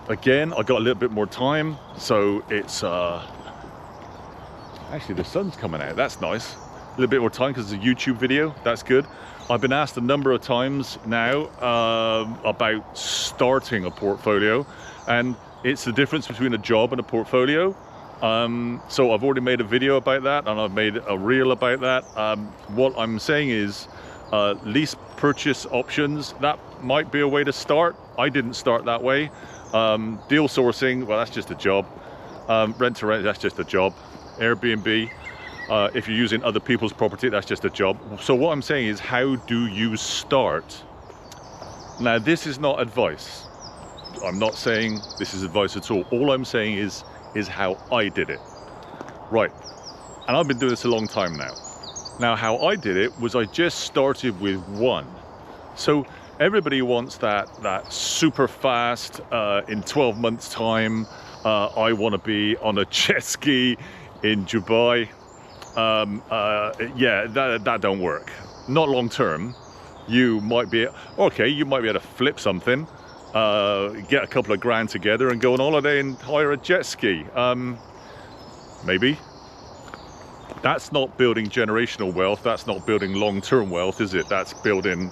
Again, I got a little bit more time, so it's actually the sun's coming out. That's nice. A little bit more time because it's a YouTube video. That's good. I've been asked a number of times now about starting a portfolio, and it's the difference between a job and a portfolio. So I've already made a video about that, and I've made a reel about that. What I'm saying is lease purchase options, that might be a way to start. I didn't start that way. Deal sourcing, well, that's just a job. Rent to rent, that's just a job. Airbnb, if you're using other people's property, that's just a job. So what I'm saying is, how do you start? Now, this is not advice. I'm not saying this is advice at all. All I'm saying is how I did it. Right, and I've been doing this a long time now. Now, how I did it was I just started with one. So everybody wants that super fast, in 12 months time, I want to be on a jet ski in Dubai. Yeah, that don't work. Not long term. You might be okay. You might be able to flip something, get a couple of grand together, and go on holiday and hire a jet ski. Maybe. That's not building generational wealth. That's not building long-term wealth, is it? That's building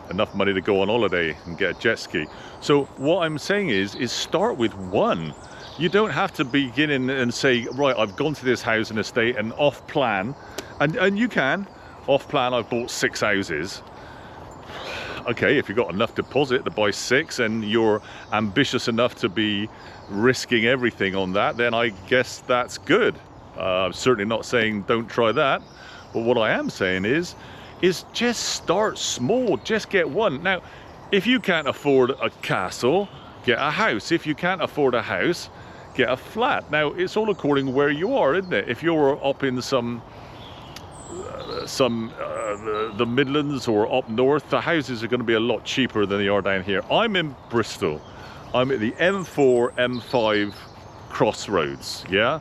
enough money to go on holiday and get a jet ski. So what I'm saying is start with one. You don't have to begin and say, right, I've gone to this housing estate and off plan, and you can, off plan, I've bought 6 houses. Okay, if you've got enough deposit to buy 6 and you're ambitious enough to be risking everything on that, then I guess that's good. I'm certainly not saying don't try that, but what I am saying is just start small, just get one. Now, if you can't afford a castle, get a house. If you can't afford a house, get a flat. Now, it's all according where you are, isn't it? If you're up in the Midlands or up north, the houses are going to be a lot cheaper than they are down here. I'm in Bristol. I'm at the M4, M5 crossroads, yeah?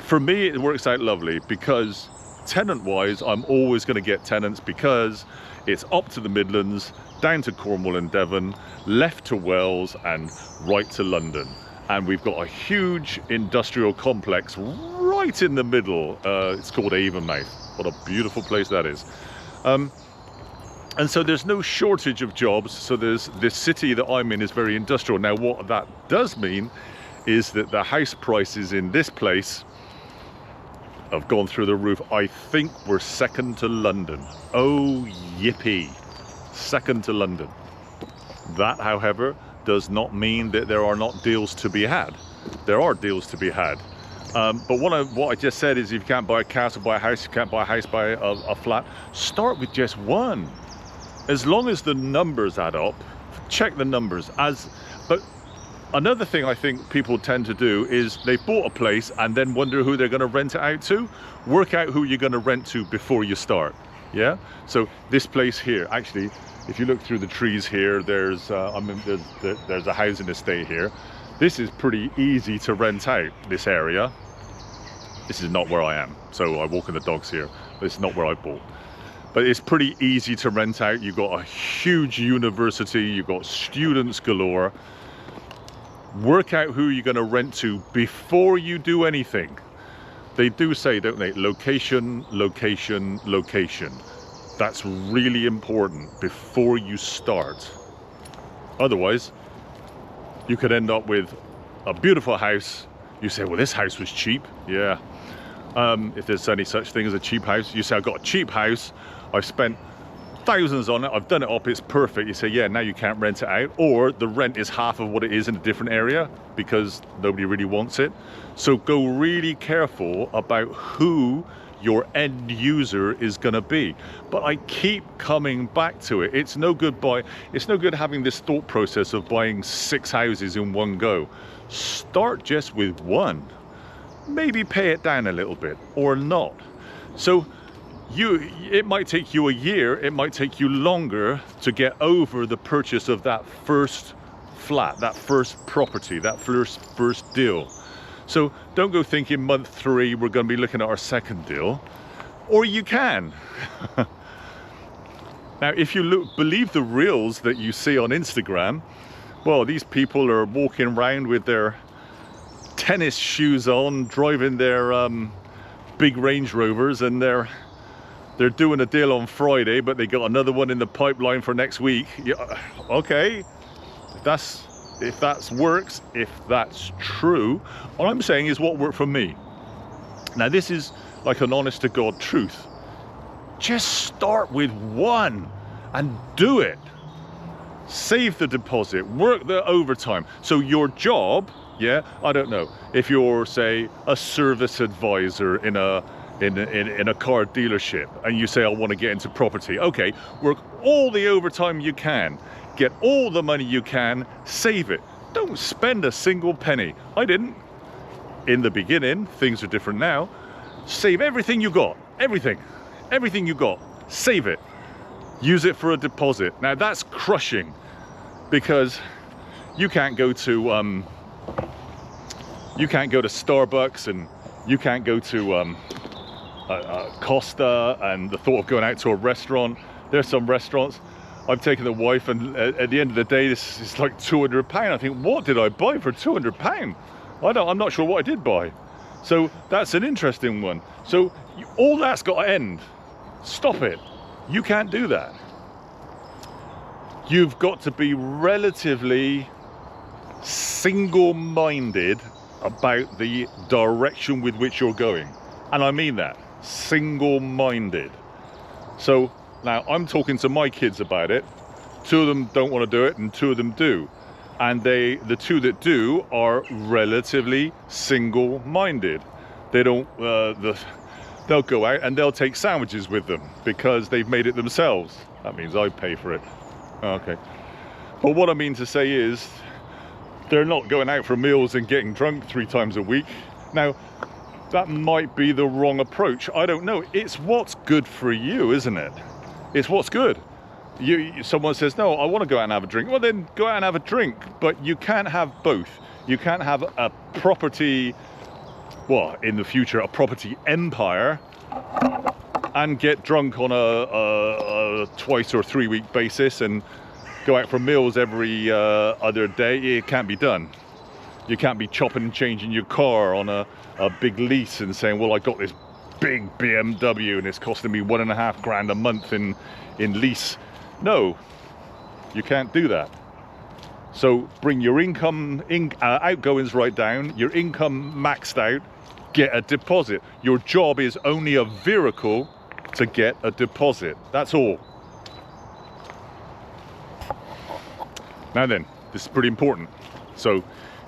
For me, it works out lovely because tenant-wise, I'm always going to get tenants because it's up to the Midlands, down to Cornwall and Devon, left to Wales, and right to London. And we've got a huge industrial complex right in the middle. It's called Avonmouth. What a beautiful place that is. And so there's no shortage of jobs. So this city that I'm in is very industrial. Now, what that does mean is that the house prices in this place have gone through the roof. I think we're second to London. Oh, yippee. Second to London. That, however, does not mean that there are not deals to be had. There are deals to be had. But what I just said is, if you can't buy a castle, buy a house. You can't buy a house, buy a flat. Start with just one. As long as the numbers add up, check the numbers. But another thing I think people tend to do is they bought a place and then wonder who they're going to rent it out to. Work out who you're going to rent to before you start. Yeah. So this place here, actually, if you look through the trees here, there's a housing estate here. This is pretty easy to rent out, this area. This is not where I am, so I walk in the dogs here. This is not where I bought. But it's pretty easy to rent out. You've got a huge university, you've got students galore. Work out who you're going to rent to before you do anything. They do say, don't they, location, location, location. That's really important before you start. Otherwise, you could end up with a beautiful house. You say, well, this house was cheap. Yeah. If there's any such thing as a cheap house. You say, I've got a cheap house. I've spent thousands on it. I've done it up. It's perfect. You say, yeah, now you can't rent it out. Or the rent is half of what it is in a different area because nobody really wants it. So go really careful about who your end user is going to be. But I keep coming back to it. It's no good having this thought process of buying 6 houses in one go. Start just with one. Maybe pay it down a little bit or not. So it might take you a year, it might take you longer to get over the purchase of that first flat, that first property, that first deal. So don't go thinking month 3 we're going to be looking at our second deal, or you can. Now, if you believe the reels that you see on Instagram, Well, these people are walking around with their tennis shoes on, driving their big Range Rovers, and they're doing a deal on Friday, but they got another one in the pipeline for next week. Yeah, okay, if that works, if that's true, all I'm saying is what worked for me. Now this is like an honest to God truth. Just start with one and do it. Save the deposit, work the overtime. So your job, yeah, I don't know, if you're, say, a service advisor in a car dealership, and you say, I want to get into property, okay, work all the overtime you can, get all the money you can, save it. Don't spend a single penny. I didn't in the beginning. Things are different now. Save everything you got, everything you got, save it, use it for a deposit. Now that's crushing, because you can't go to Starbucks, and you can't go to Costa, and the thought of going out to a restaurant. There's some restaurants, I've taken the wife, and at the end of the day, this is like £200. I think, what did I buy for £200? I'm not sure what I did buy. So that's an interesting one. So all that's got to end. Stop it. You can't do that. You've got to be relatively single-minded about the direction with which you're going. And I mean that, single-minded. So now I'm talking to my kids about it. 2 of them don't want to do it, and 2 of them do. And the 2 that do are relatively single-minded. They don't, they'll go out and they'll take sandwiches with them because they've made it themselves. That means I pay for it. Okay. But what I mean to say is, they're not going out for meals and getting drunk 3 times a week. Now, that might be the wrong approach. I don't know. It's what's good for you, isn't it? It's what's good. Someone says, no, I want to go out and have a drink. Well, then go out and have a drink. But you can't have both. You can't have a property, well, in the future, a property empire, and get drunk on a 2 or 3 week basis and go out for meals every other day. It can't be done. You can't be chopping and changing your car on a big lease and saying, well, I got this big BMW and it's costing me £1.5 grand a month in lease. No, you can't do that. So bring your outgoings right down, your income maxed out, get a deposit. Your job is only a vehicle to get a deposit. That's all. Now then, this is pretty important. So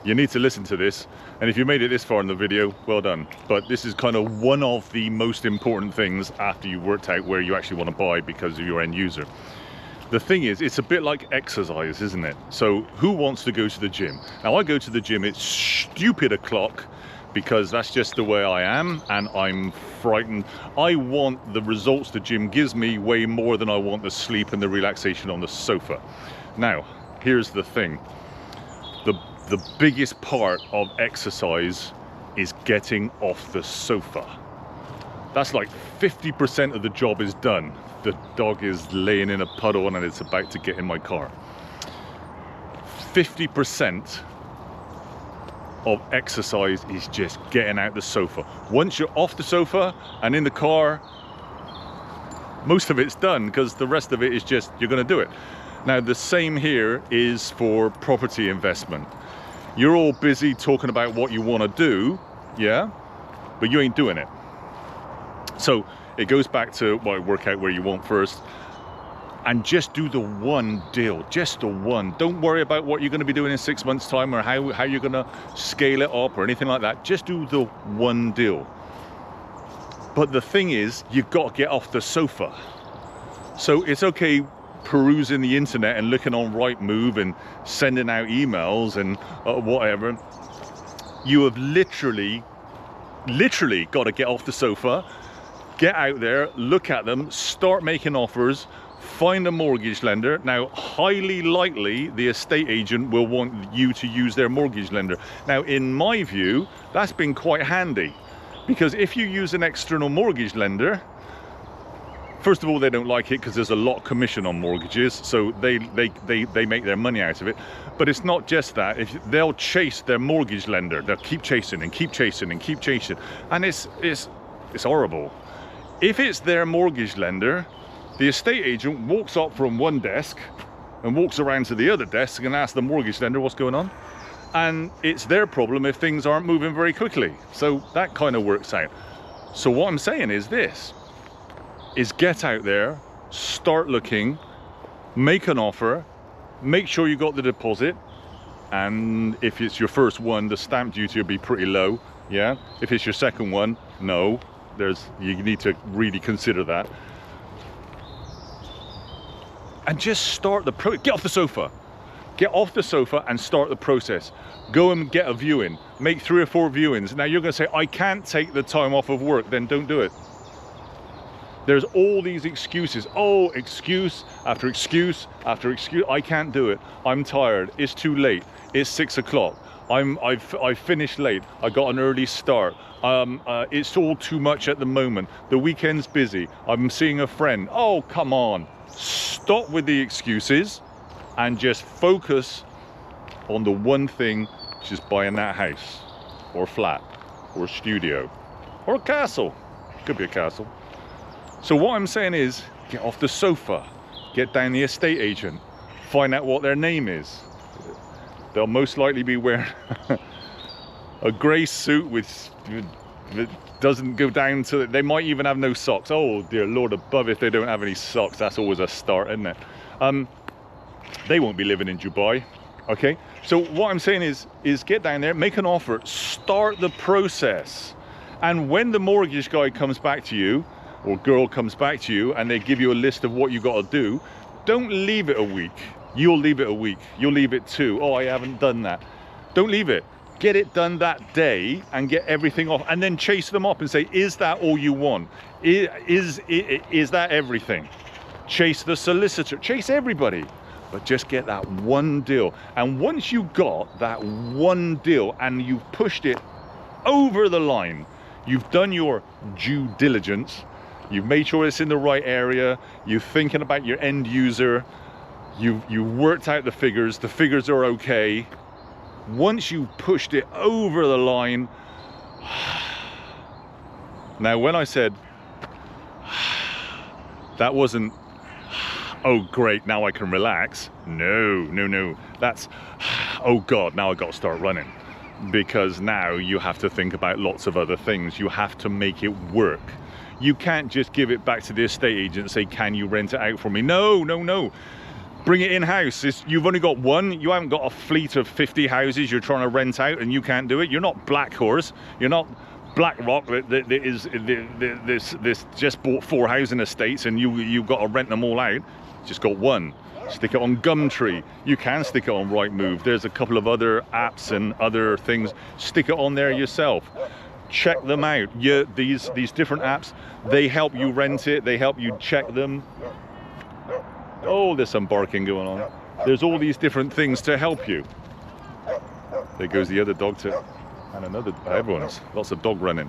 you need to listen to this. And if you made it this far in the video, well done. But this is kind of one of the most important things after you've worked out where you actually want to buy because of your end user. The thing is, it's a bit like exercise, isn't it? So who wants to go to the gym? Now I go to the gym, it's stupid o'clock, because that's just the way I am, and I'm frightened. I want the results the gym gives me way more than I want the sleep and the relaxation on the sofa. Now, here's the thing. The biggest part of exercise is getting off the sofa. That's like 50% of the job is done. The dog is laying in a puddle and it's about to get in my car. 50% of exercise is just getting out the sofa. Once you're off the sofa and in the car, most of it's done, because the rest of it is just, you're going to do it. Now the same here is for property investment. You're all busy talking about what you want to do, yeah, but you ain't doing it. So it goes back to, well, work out where you want first, and just do the one deal, just the one. Don't worry about what you're going to be doing in 6 months' time, or how you're going to scale it up or anything like that. Just do the one deal. But the thing is, you've got to get off the sofa. So it's okay perusing the internet and looking on Rightmove and sending out emails and whatever. You have literally got to get off the sofa, get out there, look at them, start making offers, find a mortgage lender. Now, highly likely, the estate agent will want you to use their mortgage lender. Now, in my view, that's been quite handy, because if you use an external mortgage lender, First of all, they don't like it because there's a lot of commission on mortgages, so they make their money out of it. But it's not just that. If they'll chase their mortgage lender, they'll keep chasing and keep chasing and keep chasing, and it's horrible. If it's their mortgage lender, the estate agent walks up from one desk and walks around to the other desk and asks the mortgage lender what's going on, and it's their problem if things aren't moving very quickly. So that kind of works out. So what I'm saying is this, is get out there, start looking, make an offer, make sure you got the deposit, and if it's your first one, the stamp duty will be pretty low. Yeah, if it's your second one, no, you need to really consider that. And just start the get off the sofa. Get off the sofa and start the process. Go and get a viewing. Make 3 or 4 viewings. Now you're going to say, I can't take the time off of work. Then don't do it. There's all these excuses. Oh, excuse after excuse after excuse. I can't do it. I'm tired. It's too late. It's 6 o'clock. I finished late. I got an early start. It's all too much at the moment. The weekend's busy. I'm seeing a friend. Oh, come on. Stop with the excuses and just focus on the one thing, which is buying that house or flat or studio or a castle. Could be a castle. So what I'm saying is, get off the sofa, get down the estate agent, find out what their name is. They'll most likely be wearing a grey suit that doesn't go down to, they might even have no socks. Oh dear Lord above, if they don't have any socks, that's always a start, isn't it? They won't be living in Dubai, okay? So what I'm saying is get down there, make an offer, start the process. And when the mortgage guy comes back to you, or girl comes back to you, and they give you a list of what you got to do, don't leave it a week. You'll leave it a week. You'll leave it 2. Oh, I haven't done that. Don't leave it. Get it done that day and get everything off, and then chase them up and say, is that all you want? Is that everything? Chase the solicitor, chase everybody, but just get that one deal. And once you got that one deal and you've pushed it over the line, you've done your due diligence, you've made sure it's in the right area, you're thinking about your end user, you've worked out the figures are okay. Once you've pushed it over the line, now when I said that wasn't, oh great, now I can relax. No, that's, oh God, now I got to start running. Because now you have to think about lots of other things. You have to make it work. You can't just give it back to the estate agent and say, can you rent it out for me? No. Bring it in-house. You've only got one. You haven't got a fleet of 50 houses you're trying to rent out and you can't do it. You're not Black Horse. You're not BlackRock this just bought 4 housing estates and you've got to rent them all out. Just got one. Stick it on Gumtree. You can stick it on Rightmove. There's a couple of other apps and other things. Stick it on there yourself. Check them out. These different apps, they help you rent it. They help you check them. Oh, there's some barking going on. There's all these different things to help you. There goes the other dog too. And another, everyone's, lots of dog running.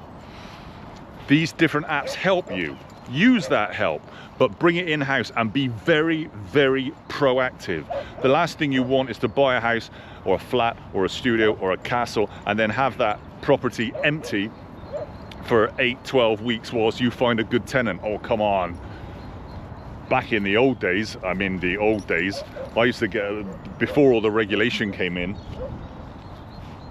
These different apps help you. Use that help, but bring it in-house and be very, very proactive. The last thing you want is to buy a house or a flat or a studio or a castle and then have that property empty for 8-12 weeks whilst you find a good tenant. Oh, come on. Back in the old days, I used to get, before all the regulation came in,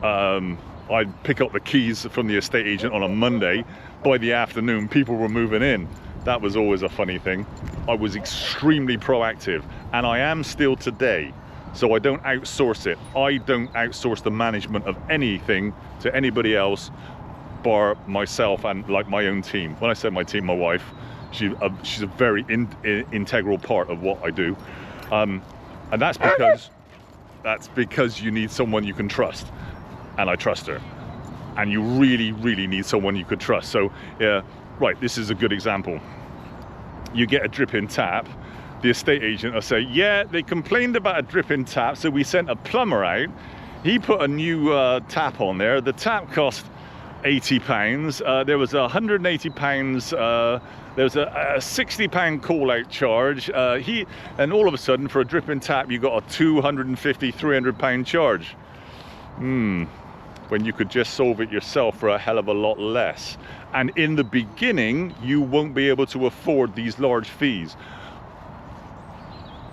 I'd pick up the keys from the estate agent on a Monday. By the afternoon, people were moving in. That was always a funny thing. I was extremely proactive, and I am still today. So I don't outsource it. I don't outsource the management of anything to anybody else bar myself and like my own team. When I say my team, my wife, she's a very integral part of what I do. And that's because you need someone you can trust. And I trust her. And you really, really need someone you could trust. So, yeah, right, this is a good example. You get a drip-in tap, the estate agent will say, yeah, they complained about a drip-in tap, so we sent a plumber out. He put a new tap on there. The tap cost £80. There was £180. There was a £60 call-out charge. And all of a sudden, for a dripping tap, you got a £250, £300 charge. When you could just solve it yourself for a hell of a lot less. And in the beginning, you won't be able to afford these large fees.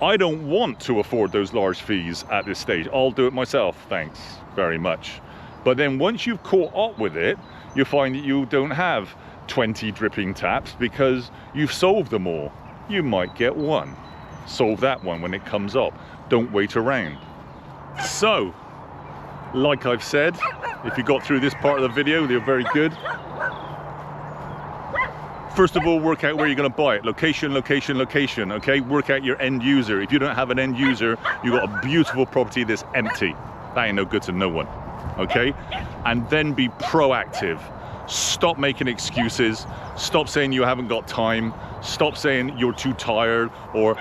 I don't want to afford those large fees at this stage. I'll do it myself, thanks very much. But then once you've caught up with it, you find that you don't have 20 dripping taps because you've solved them all. You might get one. Solve that one when it comes up. Don't wait around. So, like I've said, if you got through this part of the video, they're very good. First of all, work out where you're going to buy it. Location, location, location, okay? Work out your end user. If you don't have an end user, you've got a beautiful property that's empty. That ain't no good to no one, okay? And then be proactive. Stop making excuses. Stop saying you haven't got time. Stop saying you're too tired or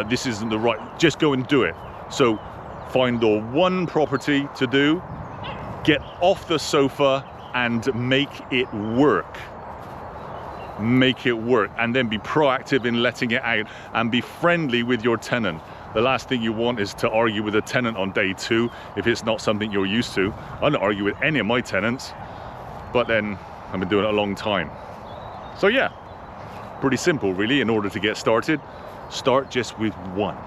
this isn't the right. Just go and do it. So find the one property to do, get off the sofa and make it work. Make it work, and then be proactive in letting it out and be friendly with your tenant. The last thing you want is to argue with a tenant on day 2 if it's not something you're used to. I don't argue with any of my tenants, but then I've been doing it a long time. So yeah, pretty simple really. In order to get started, start just with one.